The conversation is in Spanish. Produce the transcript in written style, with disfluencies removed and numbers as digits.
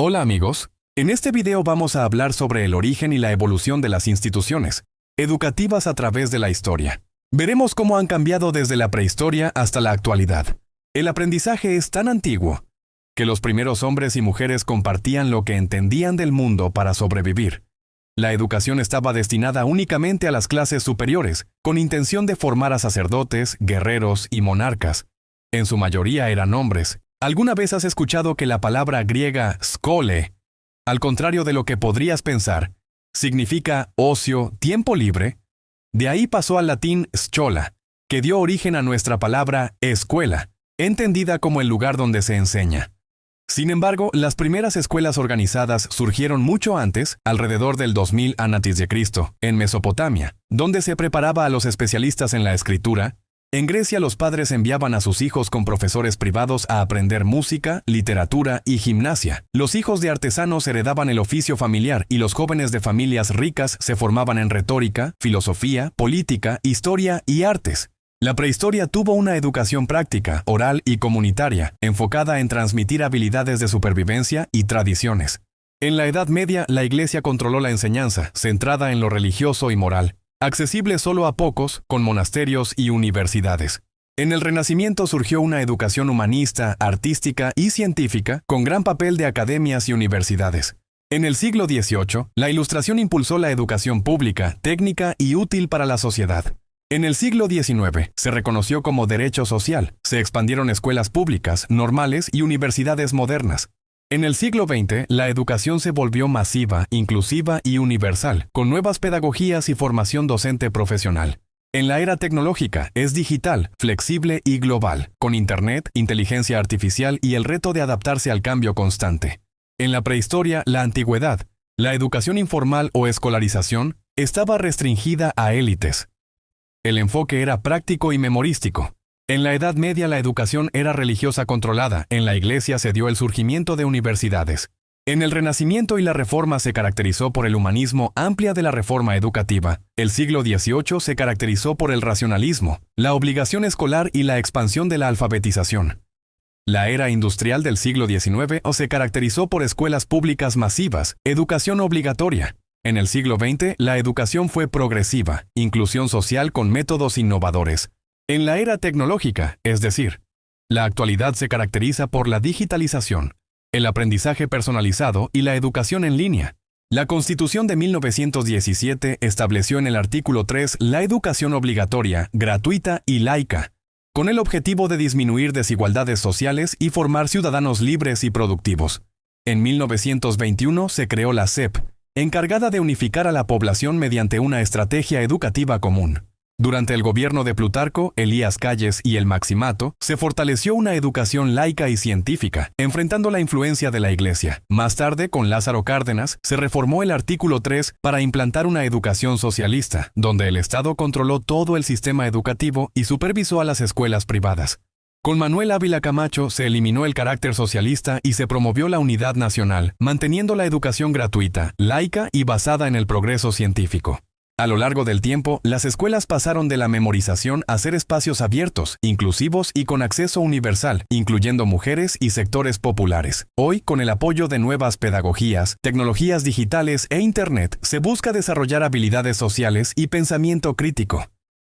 Hola amigos, en este video vamos a hablar sobre el origen y la evolución de las instituciones educativas a través de la historia. Veremos cómo han cambiado desde la prehistoria hasta la actualidad. El aprendizaje es tan antiguo que los primeros hombres y mujeres compartían lo que entendían del mundo para sobrevivir. La educación estaba destinada únicamente a las clases superiores, con intención de formar a sacerdotes, guerreros y monarcas. En su mayoría eran hombres. ¿Alguna vez has escuchado que la palabra griega skole, al contrario de lo que podrías pensar, significa ocio, tiempo libre? De ahí pasó al latín schola, que dio origen a nuestra palabra escuela, entendida como el lugar donde se enseña. Sin embargo, las primeras escuelas organizadas surgieron mucho antes, alrededor del 2000 a.C., en Mesopotamia, donde se preparaba a los especialistas en la escritura. En Grecia los padres enviaban a sus hijos con profesores privados a aprender música, literatura y gimnasia. Los hijos de artesanos heredaban el oficio familiar y los jóvenes de familias ricas se formaban en retórica, filosofía, política, historia y artes. La prehistoria tuvo una educación práctica, oral y comunitaria, enfocada en transmitir habilidades de supervivencia y tradiciones. En la Edad Media, la Iglesia controló la enseñanza, centrada en lo religioso y moral, accesible solo a pocos, con monasterios y universidades. En el Renacimiento surgió una educación humanista, artística y científica, con gran papel de academias y universidades. En el siglo XVIII, la Ilustración impulsó la educación pública, técnica y útil para la sociedad. En el siglo XIX, se reconoció como derecho social, se expandieron escuelas públicas, normales y universidades modernas. En el siglo XX, la educación se volvió masiva, inclusiva y universal, con nuevas pedagogías y formación docente profesional. En la era tecnológica, es digital, flexible y global, con Internet, inteligencia artificial y el reto de adaptarse al cambio constante. En la prehistoria, la antigüedad, la educación informal o escolarización estaba restringida a élites. El enfoque era práctico y memorístico. En la Edad Media la educación era religiosa controlada, en la Iglesia se dio el surgimiento de universidades. En el Renacimiento y la Reforma se caracterizó por el humanismo amplia de la reforma educativa. El siglo XVIII se caracterizó por el racionalismo, la obligación escolar y la expansión de la alfabetización. La era industrial del siglo XIX se caracterizó por escuelas públicas masivas, educación obligatoria. En el siglo XX, la educación fue progresiva, inclusión social con métodos innovadores. En la era tecnológica, es decir, la actualidad se caracteriza por la digitalización, el aprendizaje personalizado y la educación en línea. La Constitución de 1917 estableció en el artículo 3 la educación obligatoria, gratuita y laica, con el objetivo de disminuir desigualdades sociales y formar ciudadanos libres y productivos. En 1921 se creó la SEP, encargada de unificar a la población mediante una estrategia educativa común. Durante el gobierno de Plutarco, Elías Calles y el Maximato, se fortaleció una educación laica y científica, enfrentando la influencia de la Iglesia. Más tarde, con Lázaro Cárdenas, se reformó el artículo 3 para implantar una educación socialista, donde el Estado controló todo el sistema educativo y supervisó a las escuelas privadas. Con Manuel Ávila Camacho se eliminó el carácter socialista y se promovió la unidad nacional, manteniendo la educación gratuita, laica y basada en el progreso científico. A lo largo del tiempo, las escuelas pasaron de la memorización a ser espacios abiertos, inclusivos y con acceso universal, incluyendo mujeres y sectores populares. Hoy, con el apoyo de nuevas pedagogías, tecnologías digitales e Internet, se busca desarrollar habilidades sociales y pensamiento crítico.